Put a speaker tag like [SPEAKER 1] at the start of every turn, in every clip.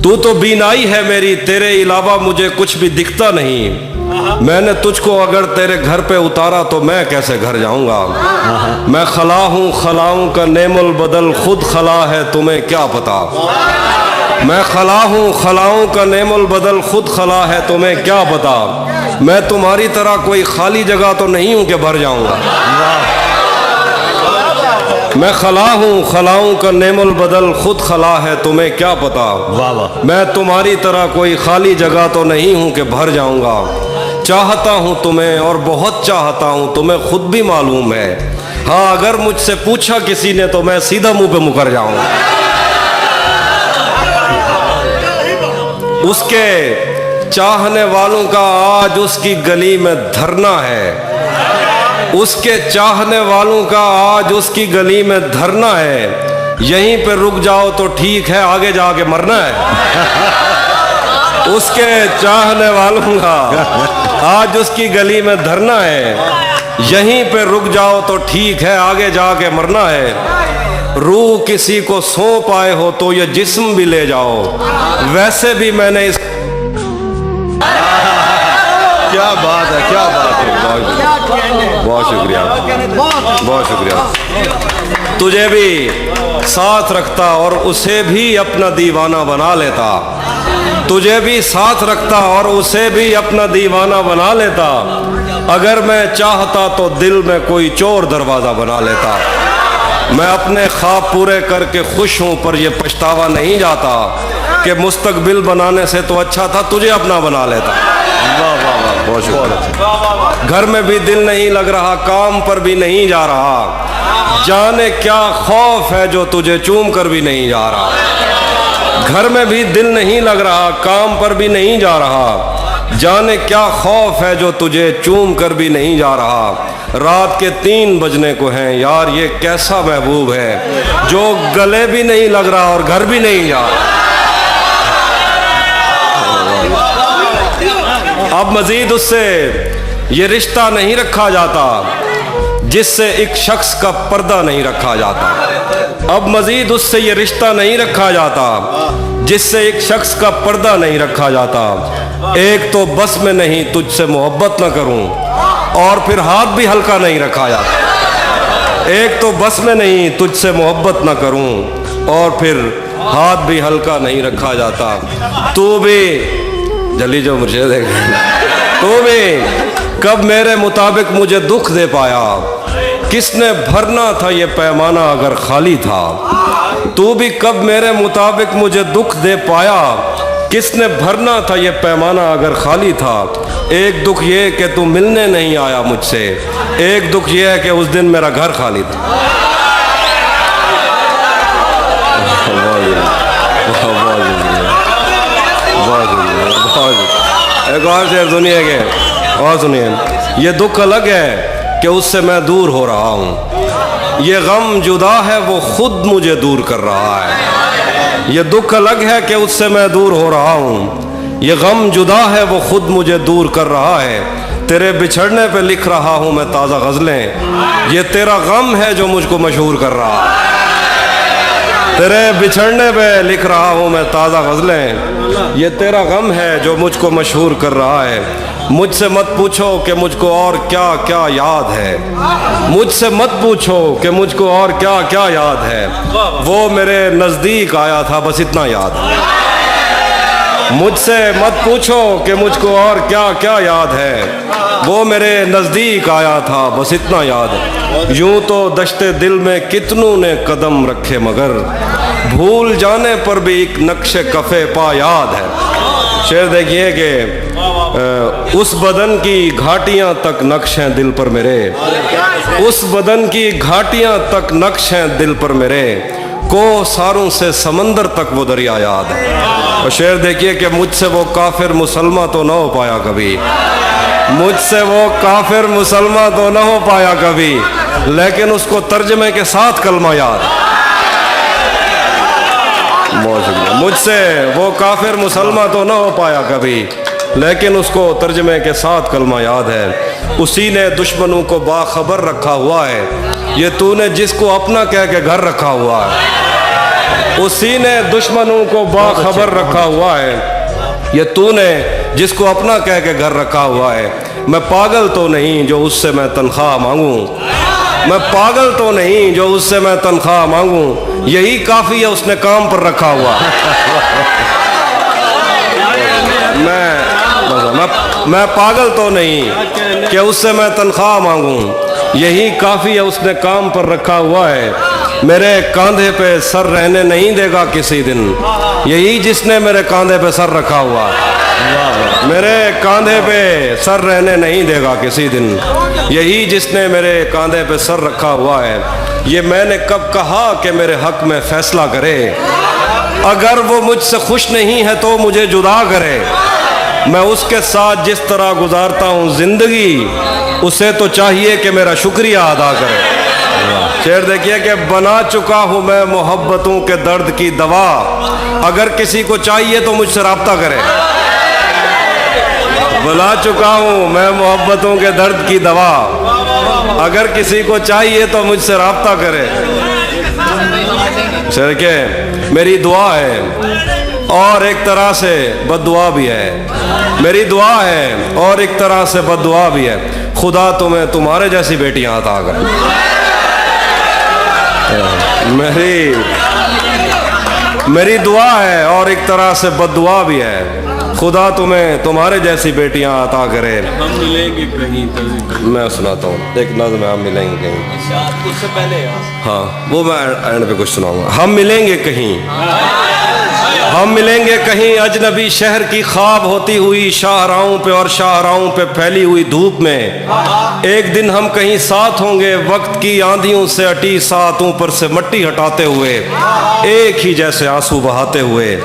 [SPEAKER 1] تو بینائی ہے میری، تیرے علاوہ مجھے کچھ بھی دکھتا نہیں۔ میں نے تجھ کو اگر تیرے گھر پہ اتارا تو میں کیسے گھر جاؤں گا؟ میں خلا ہوں خلاؤں کا نعم البدل، خود خلا ہے تمہیں کیا پتا۔ میں خلا ہوں خلاؤں کا نعم البدل، خود خلا ہے تمہیں کیا پتا۔ میں تمہاری طرح کوئی خالی جگہ تو نہیں ہوں کہ بھر جاؤں گا۔ میں خلا ہوں خلاؤں کا نعم البدل، خود خلا ہے تمہیں کیا پتا۔ میں تمہاری طرح کوئی خالی جگہ تو نہیں ہوں کہ بھر جاؤں گا۔ چاہتا ہوں تمہیں اور بہت چاہتا ہوں، تمہیں خود بھی معلوم ہے۔ ہاں اگر مجھ سے پوچھا کسی نے تو میں سیدھا منہ پہ مکر جاؤں گا۔ اس کے چاہنے والوں کا آج اس کی گلی میں دھرنا ہے۔ اس کے چاہنے والوں کا آج اس کی گلی میں دھرنا ہے۔ یہیں پہ رک جاؤ تو ٹھیک ہے، آگے جا کے مرنا ہے۔ اس کے چاہنے والوں کا آج اس کی گلی میں دھرنا ہے۔ یہیں پہ رک جاؤ تو ٹھیک ہے، آگے جا کے مرنا ہے۔ روح کسی کو سونپ آئے ہو تو یہ جسم بھی لے جاؤ، ویسے بھی میں نے اس کیا بات ہے، کیا بات ہے، بہت شکریہ، بہت شکریہ۔ تجھے بھی ساتھ رکھتا اور اسے بھی اپنا دیوانہ بنا لیتا۔ تجھے بھی ساتھ رکھتا اور اسے بھی اپنا دیوانہ بنا لیتا۔ اگر میں چاہتا تو دل میں کوئی چور دروازہ بنا لیتا۔ میں اپنے خواب پورے کر کے خوش ہوں، پر یہ پچھتاوا نہیں جاتا کہ مستقبل بنانے سے تو اچھا تھا تجھے اپنا بنا لیتا۔ بہت شکریہ۔ گھر میں بھی دل نہیں لگ رہا، کام پر بھی نہیں جا رہا، جانے کیا خوف ہے جو تجھے چوم کر بھی نہیں جا رہا۔ گھر میں بھی دل نہیں لگ رہا، کام پر بھی نہیں جا رہا، جانے کیا خوف ہے جو تجھے چوم کر بھی نہیں جا رہا۔ رات کے 3 بجنے کو ہیں، یار یہ کیسا محبوب ہے جو گلے بھی نہیں لگ رہا اور گھر بھی نہیں جا رہا۔ اب مزید اس سے یہ رشتہ نہیں رکھا جاتا جس سے ایک شخص کا پردہ نہیں رکھا جاتا۔ اب مزید اس سے یہ رشتہ نہیں رکھا جاتا جس سے ایک شخص کا پردہ نہیں رکھا جاتا۔ ایک تو بس میں نہیں تجھ سے محبت نہ کروں، اور پھر ہاتھ بھی ہلکا نہیں رکھا جاتا۔ ایک تو بس میں نہیں تجھ سے محبت نہ کروں، اور پھر ہاتھ بھی ہلکا نہیں رکھا جاتا۔ تو بھی جلی جو مرشد دیکھ، تو بھی کب میرے مطابق مجھے دکھ دے پایا، کس نے بھرنا تھا یہ پیمانہ اگر خالی تھا۔ تو بھی کب میرے مطابق مجھے دکھ دے پایا، کس نے بھرنا تھا یہ پیمانہ اگر خالی تھا۔ ایک دکھ یہ کہ تو ملنے نہیں آیا مجھ سے، ایک دکھ یہ ہے کہ اس دن میرا گھر خالی تھا۔ ایک اور شعر سنیے گے، اور سنیے۔ یہ دکھ الگ ہے کہ اس سے میں دور ہو رہا ہوں، یہ غم جدا ہے وہ خود مجھے دور کر رہا ہے۔ یہ دکھ الگ ہے کہ اس سے میں دور ہو رہا ہوں، یہ غم جدا ہے وہ خود مجھے دور کر رہا ہے۔ تیرے بچھڑنے پہ لکھ رہا ہوں میں تازہ غزلیں، یہ تیرا غم ہے جو مجھ کو مشہور کر رہا ہے۔ تیرے بچھڑنے پہ لکھ رہا ہوں میں تازہ غزلیں، یہ تیرا غم ہے جو مجھ کو مشہور کر رہا ہے۔ مجھ سے مت پوچھو کہ مجھ کو اور کیا کیا یاد ہے، مجھ سے مت پوچھو کہ مجھ کو اور کیا کیا یاد ہے، وہ میرے نزدیک آیا تھا بس اتنا یاد ہے۔ مجھ سے مت پوچھو کہ مجھ کو اور کیا کیا یاد ہے، وہ میرے نزدیک آیا تھا بس اتنا یاد ہے۔ یوں تو دشتے دل میں کتنوں نے قدم رکھے، مگر بھول جانے پر بھی ایک نقش کفے پا یاد ہے۔ شعر دیکھیے کہ اس بدن کی گھاٹیاں تک نقش ہیں دل پر میرے، اس بدن کی گھاٹیاں تک نقش ہیں دل پر میرے، کوہ ساروں سے سمندر تک وہ دریا یاد ہے۔ اور شعر دیکھیے کہ مجھ سے وہ کافر مسلمہ تو نہ ہو پایا کبھی، مجھ سے وہ کافر مسلمہ تو نہ ہو پایا کبھی، لیکن اس کو ترجمے کے ساتھ کلمہ یاد ہے۔ بہت شکریہ۔ مجھ سے وہ کافر مسلمہ تو نہ ہو پایا کبھی، لیکن اس کو ترجمے کے ساتھ کلمہ یاد ہے۔ اسی نے دشمنوں کو باخبر رکھا ہوا ہے، یہ تو نے جس کو اپنا کہہ کے گھر رکھا ہوا ہے۔ उसी ने दुश्मनों को बाखबर रखा हुआ है। ये तूने जिसको अपना कह के घर रखा हुआ है। मैं पागल तो नहीं जो उससे मैं तनख्वाह मांगूं, मैं पागल तो नहीं जो उससे मैं तनख्वाह मांगूं, यही काफ़ी है उसने काम पर रखा हुआ। मैं पागल तो नहीं कि उससे मैं तनख्वाह मांगूं, यही काफ़ी है उसने काम पर रखा हुआ है। मेरे कांधे पे सर रहने नहीं देगा किसी दिन, यही जिसने मेरे कांधे पे सर रखा हुआ। मेरे कांधे पे सर रहने नहीं देगा किसी दिन, यही जिसने मेरे कांधे पे सर रखा हुआ है। ये मैंने कब कहा कि मेरे हक में फैसला करे, अगर वो मुझसे खुश नहीं है तो मुझे जुदा करे। मैं उसके साथ जिस तरह गुजारता हूँ जिंदगी, उसे तो चाहिए कि मेरा शुक्रिया अदा करे। शेर देखिए कि बना चुका हूँ मैं मोहब्बतों के दर्द की दवा, अगर किसी को चाहिए तो मुझसे राब्ता करे। बना चुका हूँ मैं मोहब्बतों के दर्द की दवा, अगर किसी को चाहिए तो मुझसे राब्ता करे। शेर के मेरी दुआ है और एक तरह से बद्दुआ भी है, मेरी दुआ है और एक तरह से बद्दुआ भी है। खुदा तुम्हें तुम्हारे जैसी बेटियां अता करे। मेरी दुआ है और एक तरह से बद्दुआ भी है, खुदा तुम्हें तुम्हारे जैसी बेटियां अता करे।
[SPEAKER 2] हम मिलेंगे कहीं तो
[SPEAKER 1] मैं सुनाता हूँ एक नज़्म है, हम मिलेंगे कहीं।
[SPEAKER 2] उससे पहले
[SPEAKER 1] हाँ वो मैं एंड पे कुछ सुनाऊंगा। हम मिलेंगे कहीं, हम मिलेंगे कहीं अजनबी शहर की ख्वाब होती हुई शाहराहों पे और शाहराहों पे फैली हुई धूप में। एक दिन हम कहीं साथ होंगे वक्त की आंधियों से अटी सातों पर से मट्टी हटाते हुए, एक ही जैसे आंसू बहाते हुए।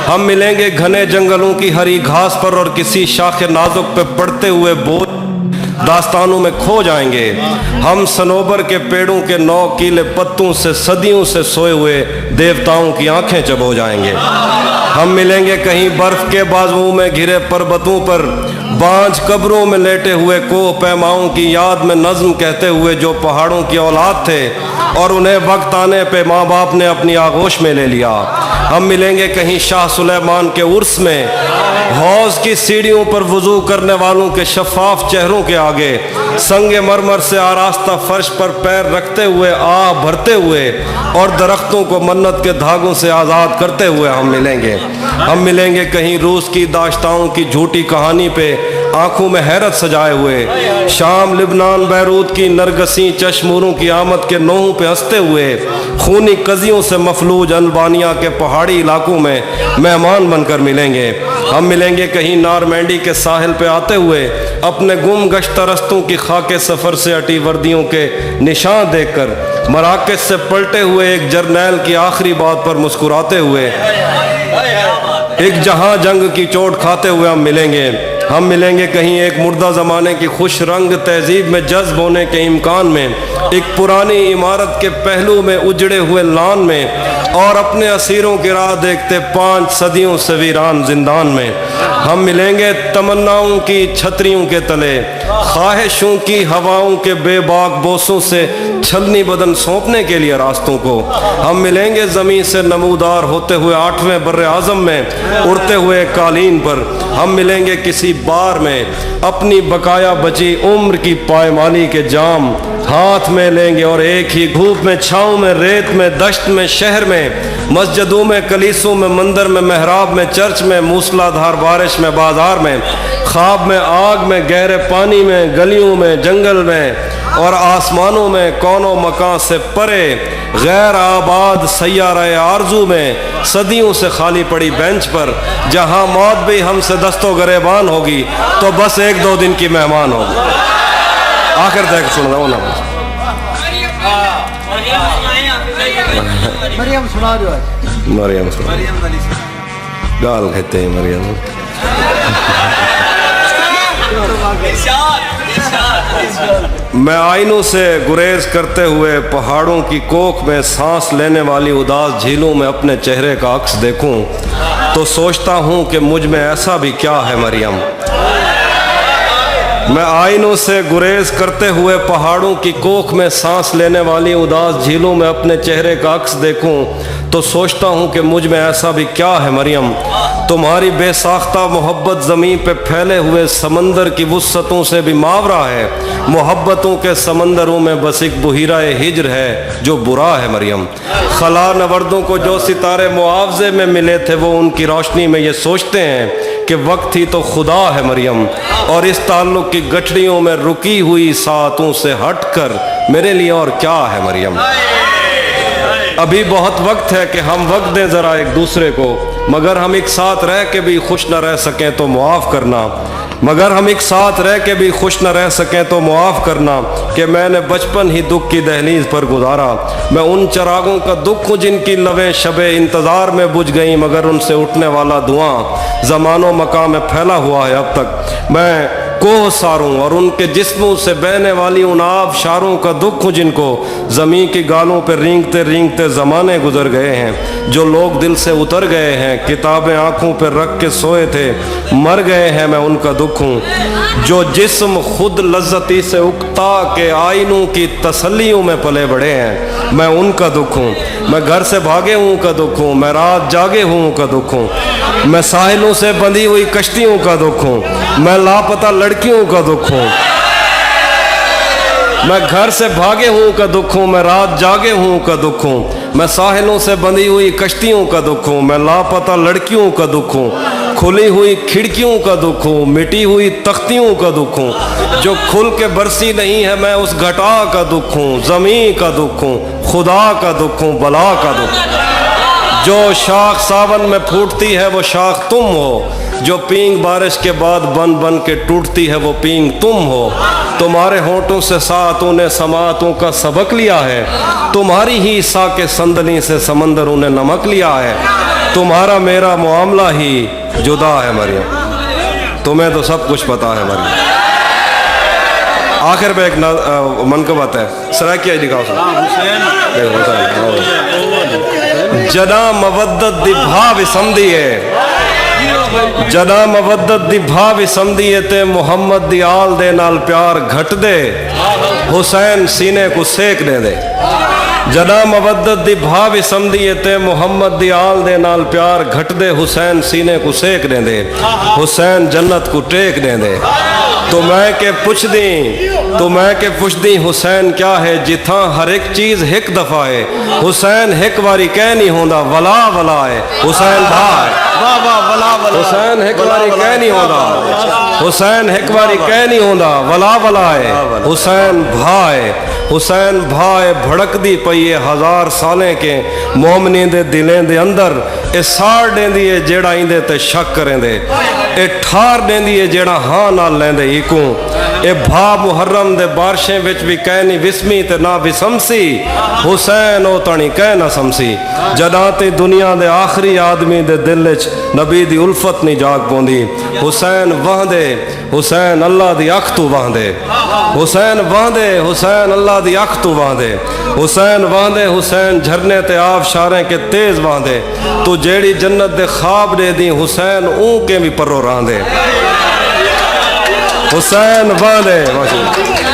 [SPEAKER 1] हम मिलेंगे घने जंगलों की हरी घास पर और किसी शाखे नाजुक पे पड़ते हुए बोझ दास्तानों में खो जाएंगे। हम सनोबर के पेड़ों के नौकीले पत्तों से सदियों से सोए हुए देवताओं की आंखें चबो जाएंगे। हम मिलेंगे कहीं बर्फ के बाजुओं में घिरे पर्वतों पर, बांझ कब्रों में लेटे हुए कोह पैमाओं की याद में नज्म कहते हुए जो पहाड़ों की औलाद थे और उन्हें वक्त आने पे माँ बाप ने अपनी आगोश में ले लिया। हम मिलेंगे कहीं शाह सुलेमान के उर्स में, हौज की सीढ़ियों पर वुजू करने वालों के शफाफ चेहरों के आगे संगे मरमर से आरास्ता फर्श पर पैर रखते हुए आह भरते हुए और दरख्तों को मन्नत के धागों से आज़ाद करते हुए हम मिलेंगे। हम मिलेंगे कहीं रूस की दाश्ताओं की झूठी कहानी पे आंखों में हैरत सजाए हुए, शाम लिबनान बैरूत की नरगसी चश्मूरों की आमद के नोहों पे हंसते हुए, खूनी कजियों से मफलूज अल्बानिया के पहाड़ी इलाकों में मेहमान बनकर मिलेंगे। हम मिलेंगे कहीं नारमैंडी के साहिल पे आते हुए अपने गुम गश्त रस्तों की खाके सफ़र से अटी वर्दियों के निशान देखकर, मराकज से पलटे हुए एक जर्नैल की आखिरी बात पर मुस्कुराते हुए, एक जहां जंग की चोट खाते हुए हम मिलेंगे। हम मिलेंगे कहीं एक मुर्दा ज़माने की खुश रंग तहजीब में जज्ब होने के इम्कान में, एक पुरानी इमारत के पहलू में उजड़े हुए लान में और अपने असीरों की राह देखते 5 सदियों से वीरान जिंदान में। हम मिलेंगे तमन्नाओं की छतरियों के तले, ख्वाहिशों की हवाओं के बेबाक बोसों से छलनी बदन सौंपने के लिए रास्तों को। हम मिलेंगे ज़मीन से नमूदार होते हुए 8वें बर्रे आज़म में उड़ते हुए कालीन पर। हम मिलेंगे किसी बार में अपनी बकाया बची उम्र की पायमाली के जाम हाथ में लेंगे और एक ही धूप में छाँव में रेत में दश्त में शहर में मस्जिदों में कलीसों में मंदिर में महराब में चर्च में मूसलाधार बारिश में बाजार में ख्वाब में आग में गहरे पानी में गलियों में जंगल में और आसमानों में कौनों मकान से परे गैर आबाद सैयारा आरजू में सदियों से खाली पड़ी बेंच पर जहां मौत भी हमसे दस्तो गरेबान होगी तो बस 1-2 दिन की मेहमान होगी। आखिर तक सुन रहा हूँ ना
[SPEAKER 3] मरियम सुना दो आज।
[SPEAKER 1] मरियम सुना गाल कहते हैं मरियम। मैं आइनों से गुरेज करते हुए पहाड़ों की कोख में सांस लेने वाली उदास झीलों में अपने चेहरे का अक्स देखूं तो सोचता हूं कि मुझ में ऐसा भी क्या है मरियम। मैं आइनों से गुरेज करते हुए पहाड़ों की कोख में सांस लेने वाली उदास झीलों में अपने चेहरे का अक्स देखूं तो सोचता हूँ कि मुझ में ऐसा भी क्या है मरियम, तुम्हारी बेसाख्ता मोहब्बत ज़मीन पे फैले हुए समंदर की वुस्सतों से भी मावरा है। मोहब्बतों के समंदरों में बस एक बुहिरा हिज्र है जो बुरा है मरियम। खला नवर्दों को जो सितारे मुआवजे में मिले थे वो उनकी रोशनी में ये सोचते हैं कि वक्त ही तो खुदा है मरियम, और इस ताल्लुक़ की गठड़ियों में रुकी हुई सातों से हटकर मेरे लिए और क्या है मरियम। अभी बहुत वक्त है कि हम वक्त दें ज़रा एक दूसरे को, मगर हम एक साथ रह के भी खुश न रह सकें तो मुआफ़ करना, मगर हम एक साथ रह के भी खुश न रह सकें तो मुआफ़ करना कि मैंने बचपन ही दुख की दहलीज पर गुजारा। मैं उन चरागों का दुख हूँ जिनकी लवें शबे इंतज़ार में बुझ गईं, मगर उनसे उठने वाला धुआं ज़मानो मकाम में फैला हुआ है अब तक। मैं कोह सारूं और उनके जिस्मों से बहने वाली उन आब शारों का दुख हूँ जिनको ज़मीन की गालों पर रेंगते रेंगते ज़माने गुजर गए हैं। जो लोग दिल से उतर गए हैं, किताबें आँखों पर रख के सोए थे, मर गए हैं, मैं उनका दुख हूँ। जो जिस्म खुद लज्जती से उकता के आइनों की तसल्लियों में पले बड़े हैं, मैं उनका दुख हूँ। मैं घर से भागे हूँ का दुख हूँ, मैं रात जागे हूँ का दुख हूँ, मैं साहिलों से बंधी हुई कश्तियों का दुख हूँ, मैं लापता लड़कियों का दुख हूँ। मैं घर से भागे हूँ का दुख हूँ, मैं रात जागे हूँ का दुख हूँ, मैं साहिलों से बंधी हुई कश्तियों का दुख हूँ, मैं लापता लड़कियों का दुख हूँ, खुली हुई खिड़कियों का दुख हूँ, मिटी हुई तख्तियों का दुख हूँ, जो खुल के बरसी नहीं है मैं उस घटा का दुख हूँ, ज़मीं का दुख हूँ, खुदा का दुख हूँ, बला का दुख। जो शाख सावन में फूटती है वो शाख तुम हो, जो पींग बारिश के बाद बन बन के टूटती है वो पींग तुम हो। तुम्हारे होंठों से सातों ने समातों का सबक लिया है, तुम्हारी ही सा के संदनी से समंदरों ने नमक लिया है। तुम्हारा मेरा मामला ही जुदा है मरियम, तुम्हें तो सब कुछ पता है मरियम। आखिर में एक मनकबत है, सराकिया दिखाओ जना मवद्दत दी भाव समझिए, जना मवद्दत दी भाव समझिए ते मोहम्मद दी आल दे नाल प्यार घट दे, हुसैन सीने को सेक दे। जना मवद्दत दी भाव समझिए ते मोहम्मद दी आल दे नाल प्यार घट दे, हुसैन सीने को सेक दे, हुसैन जन्नत को टेक दे। तो मैं के पुछ दी, तो मैं के पुछ दी हुसैन क्या है जिथा हर एक चीज़ एक दफ़ा है, हुसैन एक बारी कह नहीं होंदा वला वला है, हुसैन भाई हुसैन एक बारी कह नहीं होंदा, हुसैन एक बारी कह नहीं होंदा वला वला है, हुसैन भाई। हुसैन भाई भड़क दी पई है हजार सालें के मोमनी दे दिलें दे अंदर, ए साड़ देंदी है जेड़ा इंदे ते शक करेंदे, ए ठार देंदी है जेड़ा हाँ नाल लेंदे इकू, ए भा मुहर्रम दे बारशें विच भी कह नहीं विस्मी ते ना विसमसी, हुसैन ओ तणी कह ना समसी। जदा ते दुनिया दे आखिरी आदमी दे दिल विच नबी दी उल्फत नहीं जाग पौंदी, हुसैन वहदे, हुसैन अल्लाह दी अख तू वहदे, हुसैन वहदे, हुसैन अल्लाह दी अख तू वहदे, हुसैन वहदे, हुसैन झरने ते आप शारें के तेज वहदे, तू जेड़ी जन्नत दे ख्वाब दे दी हुसैन ऊ के भी परो रांदे। हुसैन वहदे,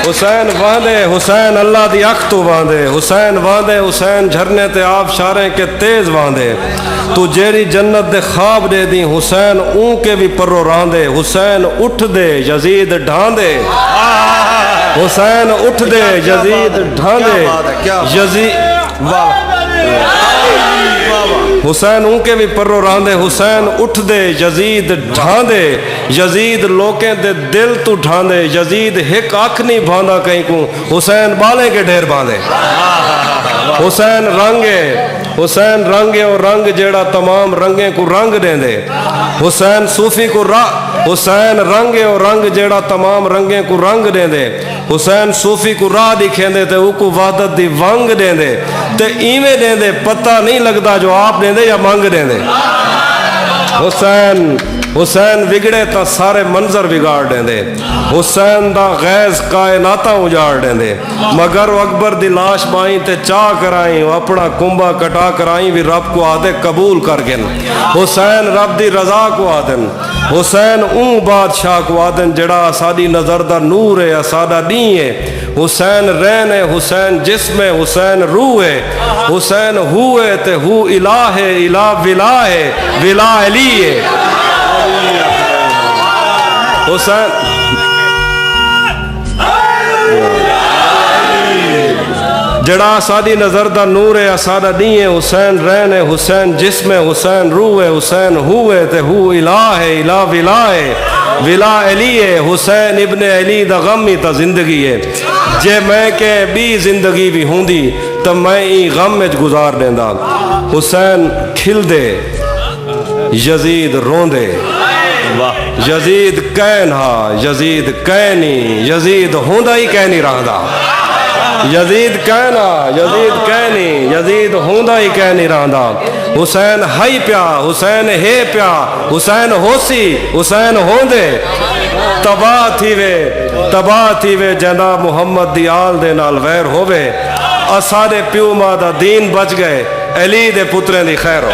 [SPEAKER 1] हुसैन वहदे, हुसैन अल्लाह दी अख तू वहदे, हुसैन वहदे, हुसैन झरने ते आप शारें के तेज वहदे, तू जेड़ी जन्नत दे ख्वाब दे दी हुसैन ऊ के भी परो रांदे, हुसैन उठ दे यजीद ढांदे, हुसैन उठ दे यजीद ढांदे, यजीद हुसैन उनके भी परो रांदे, हुसैन उठ दे यजीद ढांदे, यजीद लोकें दे दिल तू ढांदे, यजीद हिक अख नहीं भांदा कहीं को, हुसैन बाले के ढेर बांधे। हुसैन रंगे, हुसैन रंगे और रंग जेड़ा तमाम रंगे को रंग देंदे, हुसैन सूफी को हुसैन रंगे और रंग जेड़ा तमाम रंगे को रंग देंदे, हुसैन सूफी को राह दिखेंदे ते उको वादत दी वंग देंदे, ते इवें देंदे पता नहीं लगता जो आप देंदे या मंग देंदे। हुसैन हुसैन बिगड़े तो सारे मंजर बिगाड़ देंदे, हुसैन दा गैज कायनाता उजाड़ देंदे, मगर अकबर दी लाश बाई ते चाह कराई, अपना कुंभा कटा कराई भी रब को आदे कबूल कर गए, हुसैन रब दी रजा को आदन, حسین اون بادشاہ کو آدن جڑا ساری نظر دا نور ہے سادہ نہیں ہے حسین رین ہے حسین جسم ہے حسین روح ہے حسین ہوئے تے ہو الہ ہے الہ ولا ہے ولا علی ہے حسین جڑا ساری نظر دا نور ہے سادہ نہیں ہے حسین رین ہے حسین جسم ہے حسین روح ہے حسین ہوئے تے ہو الہ ہے الہ ولا ہے ولا علی ہے حسین ابن علی دا غم ہی تا زندگی ہے جے میں کہ بھی زندگی بھی ہوندی تو میں ای غم میں گزار دیندہ حسین کھل دے یزید رون دے یزید کین ہا یزید کینی یزید ہوندہ ہی کینی رہندا یزید کہنا یزید کہنی یزید ہوندہ ہی کہنی رہندا حسین ہائی پیا حسین ہے پیا حسین ہوسی حسین ہوندے تباہ تھی وے جناب محمد دی آل دے نال ویر ہووے اسارے پیو ماں دا دین بچ گئے علی دے پتریں دی خیر ہو